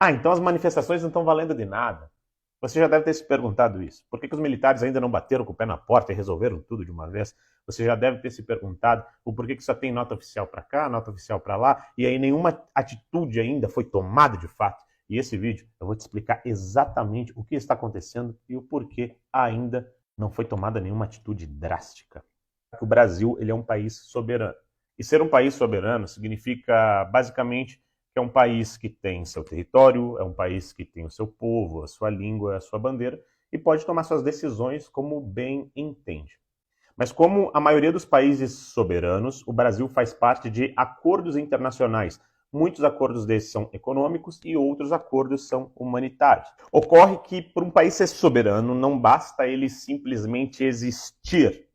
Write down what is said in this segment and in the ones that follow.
Ah, então as manifestações não estão valendo de nada. Você já deve ter se perguntado isso. Por que os militares ainda não bateram com o pé na porta e resolveram tudo de uma vez? Você já deve ter se perguntado o porquê que só tem nota oficial para cá, nota oficial para lá, e aí nenhuma atitude ainda foi tomada de fato. E esse vídeo eu vou te explicar exatamente o que está acontecendo e o porquê ainda não foi tomada nenhuma atitude drástica. O Brasil ele é um país soberano. E ser um país soberano significa basicamente que é um país que tem seu território, é um país que tem o seu povo, a sua língua, a sua bandeira, e pode tomar suas decisões como bem entende. Mas como a maioria dos países soberanos, o Brasil faz parte de acordos internacionais. Muitos acordos desses são econômicos e outros acordos são humanitários. Ocorre que, para um país ser soberano, não basta ele simplesmente existir.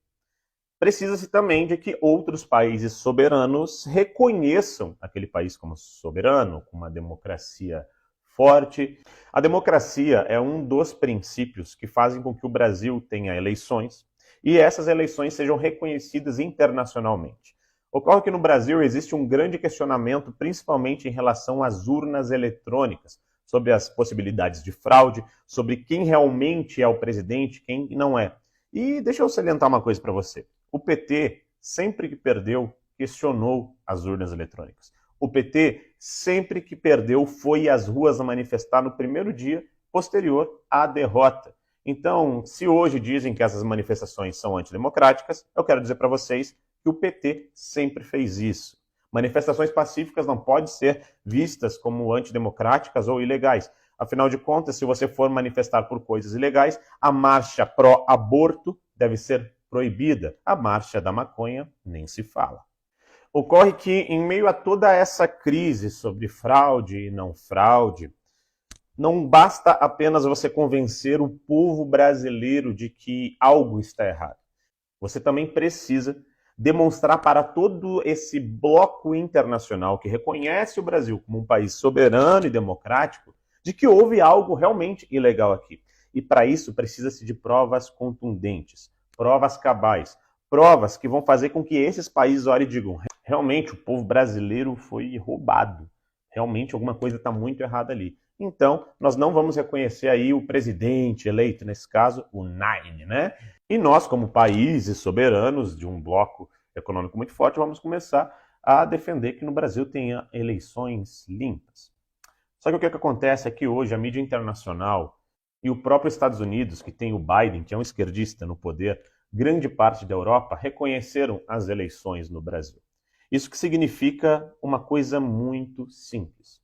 Precisa-se também de que outros países soberanos reconheçam aquele país como soberano, com uma democracia forte. A democracia é um dos princípios que fazem com que o Brasil tenha eleições e essas eleições sejam reconhecidas internacionalmente. Ocorre que no Brasil existe um grande questionamento, principalmente em relação às urnas eletrônicas, sobre as possibilidades de fraude, sobre quem realmente é o presidente, quem não é. E deixa eu salientar uma coisa para você. O PT, sempre que perdeu, questionou as urnas eletrônicas. O PT, sempre que perdeu, foi às ruas a manifestar no primeiro dia posterior à derrota. Então, se hoje dizem que essas manifestações são antidemocráticas, eu quero dizer para vocês que o PT sempre fez isso. Manifestações pacíficas não podem ser vistas como antidemocráticas ou ilegais. Afinal de contas, se você for manifestar por coisas ilegais, a marcha pró-aborto deve ser proibida. A marcha da maconha nem se fala. Ocorre que, em meio a toda essa crise sobre fraude e não fraude, não basta apenas você convencer o povo brasileiro de que algo está errado. Você também precisa demonstrar para todo esse bloco internacional que reconhece o Brasil como um país soberano e democrático de que houve algo realmente ilegal aqui. E para isso precisa-se de provas contundentes, provas cabais, provas que vão fazer com que esses países olhem e digam: realmente o povo brasileiro foi roubado, realmente alguma coisa está muito errada ali. Então, nós não vamos reconhecer aí o presidente eleito, nesse caso, o Nine, né? E nós, como países soberanos de um bloco econômico muito forte, vamos começar a defender que no Brasil tenha eleições limpas. Só que o que acontece é que hoje a mídia internacional e o próprio Estados Unidos, que tem o Biden, que é um esquerdista no poder, grande parte da Europa reconheceram as eleições no Brasil. Isso que significa uma coisa muito simples.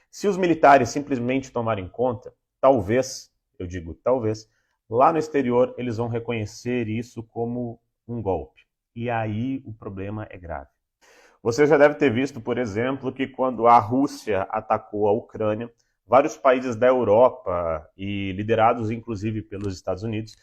Se os militares simplesmente tomarem conta, talvez, eu digo talvez, lá no exterior eles vão reconhecer isso como um golpe. E aí o problema é grave. Você já deve ter visto, por exemplo, que quando a Rússia atacou a Ucrânia, vários países da Europa, e liderados inclusive pelos Estados Unidos,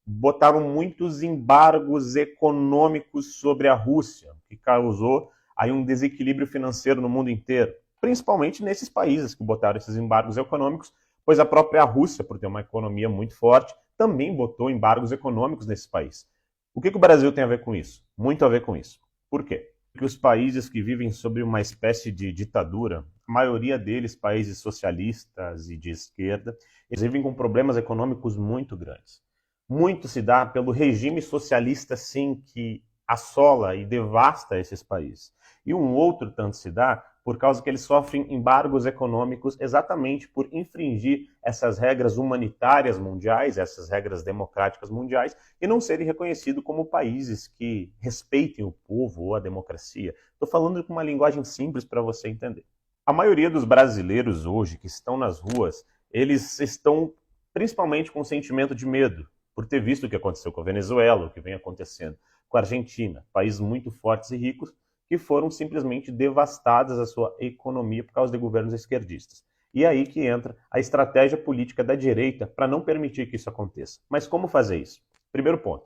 botaram muitos embargos econômicos sobre a Rússia, que causou aí um desequilíbrio financeiro no mundo inteiro, principalmente nesses países que botaram esses embargos econômicos, pois a própria Rússia, por ter uma economia muito forte, também botou embargos econômicos nesse país. O que o Brasil tem a ver com isso? Muito a ver com isso. Por quê? Porque os países que vivem sob uma espécie de ditadura, a maioria deles países socialistas e de esquerda, eles vivem com problemas econômicos muito grandes. Muito se dá pelo regime socialista, sim, que assola e devasta esses países. E um outro tanto se dá por causa que eles sofrem embargos econômicos exatamente por infringir essas regras humanitárias mundiais, essas regras democráticas mundiais, e não serem reconhecidos como países que respeitem o povo ou a democracia. Estou falando com uma linguagem simples para você entender. A maioria dos brasileiros hoje que estão nas ruas, eles estão principalmente com um sentimento de medo, por ter visto o que aconteceu com a Venezuela, o que vem acontecendo com a Argentina, países muito fortes e ricos, que foram simplesmente devastadas a sua economia por causa de governos esquerdistas. E aí que entra a estratégia política da direita para não permitir que isso aconteça. Mas como fazer isso? Primeiro ponto.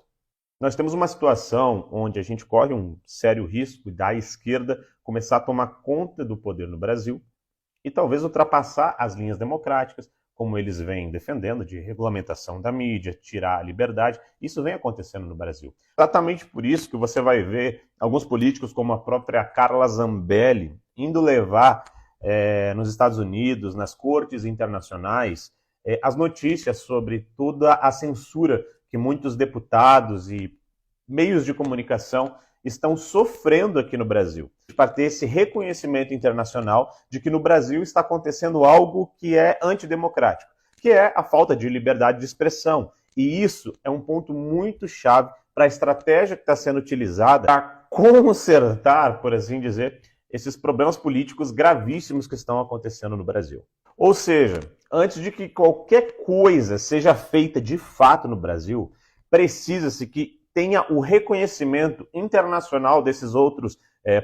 Nós temos uma situação onde a gente corre um sério risco da esquerda começar a tomar conta do poder no Brasil e talvez ultrapassar as linhas democráticas, como eles vêm defendendo, de regulamentação da mídia, tirar a liberdade. Isso vem acontecendo no Brasil. Exatamente por isso que você vai ver alguns políticos, como a própria Carla Zambelli, indo levar nos Estados Unidos, nas cortes internacionais, as notícias sobre toda a censura que muitos deputados e meios de comunicação estão sofrendo aqui no Brasil, para ter esse reconhecimento internacional de que no Brasil está acontecendo algo que é antidemocrático, que é a falta de liberdade de expressão. E isso é um ponto muito chave para a estratégia que está sendo utilizada para consertar, por assim dizer, esses problemas políticos gravíssimos que estão acontecendo no Brasil. Ou seja, antes de que qualquer coisa seja feita de fato no Brasil, precisa-se que tenha o reconhecimento internacional desses outros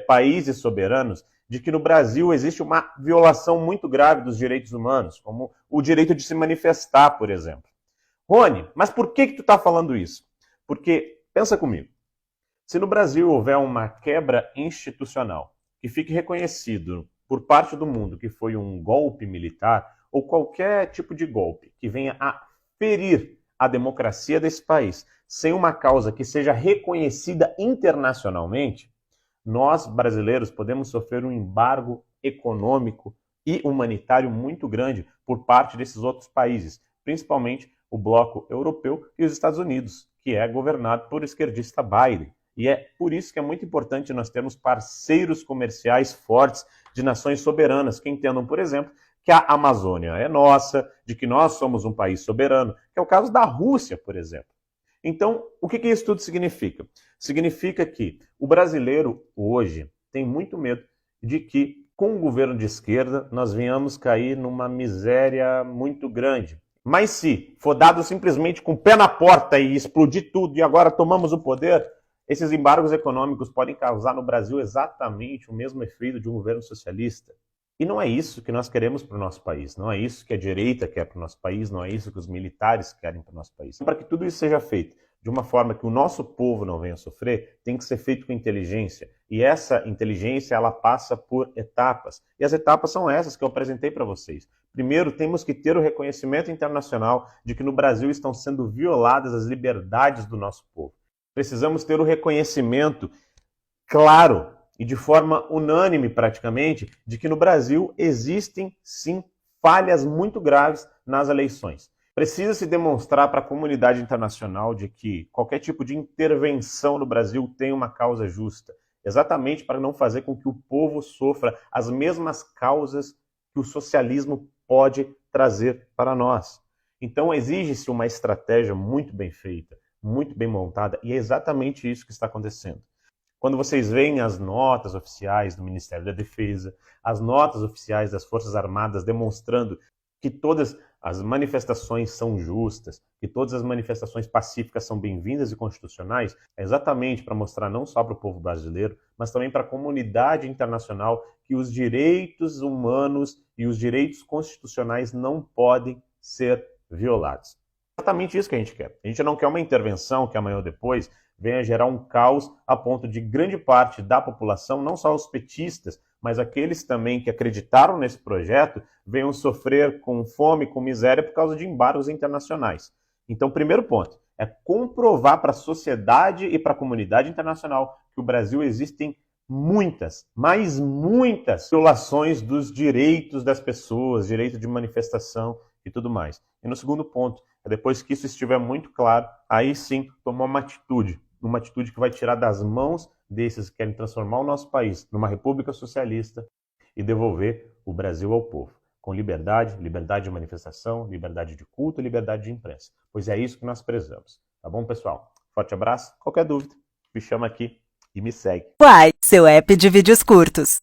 países soberanos de que no Brasil existe uma violação muito grave dos direitos humanos, como o direito de se manifestar, por exemplo. Rony, mas por que tu está falando isso? Porque, pensa comigo, se no Brasil houver uma quebra institucional que fique reconhecido por parte do mundo que foi um golpe militar ou qualquer tipo de golpe que venha a ferir a democracia desse país sem uma causa que seja reconhecida internacionalmente, nós, brasileiros, podemos sofrer um embargo econômico e humanitário muito grande por parte desses outros países, principalmente o bloco europeu e os Estados Unidos, que é governado por esquerdista Biden. E é por isso que é muito importante nós termos parceiros comerciais fortes de nações soberanas, que entendam, por exemplo, que a Amazônia é nossa, de que nós somos um país soberano, que é o caso da Rússia, por exemplo. Então, o que isso tudo significa? Significa que o brasileiro hoje tem muito medo de que, com o governo de esquerda, nós venhamos cair numa miséria muito grande. Mas se for dado simplesmente com o pé na porta e explodir tudo e agora tomamos o poder, esses embargos econômicos podem causar no Brasil exatamente o mesmo efeito de um governo socialista. E não é isso que nós queremos para o nosso país, não é isso que a direita quer para o nosso país, não é isso que os militares querem para o nosso país. Para que tudo isso seja feito de uma forma que o nosso povo não venha sofrer, tem que ser feito com inteligência. E essa inteligência, ela passa por etapas. E as etapas são essas que eu apresentei para vocês. Primeiro, temos que ter o reconhecimento internacional de que no Brasil estão sendo violadas as liberdades do nosso povo. Precisamos ter o reconhecimento claro e de forma unânime, praticamente, de que no Brasil existem, sim, falhas muito graves nas eleições. Precisa-se demonstrar para a comunidade internacional de que qualquer tipo de intervenção no Brasil tem uma causa justa, exatamente para não fazer com que o povo sofra as mesmas causas que o socialismo pode trazer para nós. Então exige-se uma estratégia muito bem feita, muito bem montada, e é exatamente isso que está acontecendo. Quando vocês veem as notas oficiais do Ministério da Defesa, as notas oficiais das Forças Armadas demonstrando que todas as manifestações são justas, que todas as manifestações pacíficas são bem-vindas e constitucionais, é exatamente para mostrar não só para o povo brasileiro, mas também para a comunidade internacional que os direitos humanos e os direitos constitucionais não podem ser violados. É exatamente isso que a gente quer. A gente não quer uma intervenção que amanhã ou depois venha gerar um caos a ponto de grande parte da população, não só os petistas, mas aqueles também que acreditaram nesse projeto, venham sofrer com fome, com miséria por causa de embargos internacionais. Então, primeiro ponto, é comprovar para a sociedade e para a comunidade internacional que o Brasil existem muitas, mas muitas violações dos direitos das pessoas, direito de manifestação e tudo mais. E no segundo ponto, depois que isso estiver muito claro, aí sim tomar uma atitude que vai tirar das mãos desses que querem transformar o nosso país numa república socialista e devolver o Brasil ao povo, com liberdade, liberdade de manifestação, liberdade de culto e liberdade de imprensa. Pois é isso que nós prezamos. Tá bom, pessoal? Forte abraço. Qualquer dúvida, me chama aqui e me segue. Uai, seu app de vídeos curtos.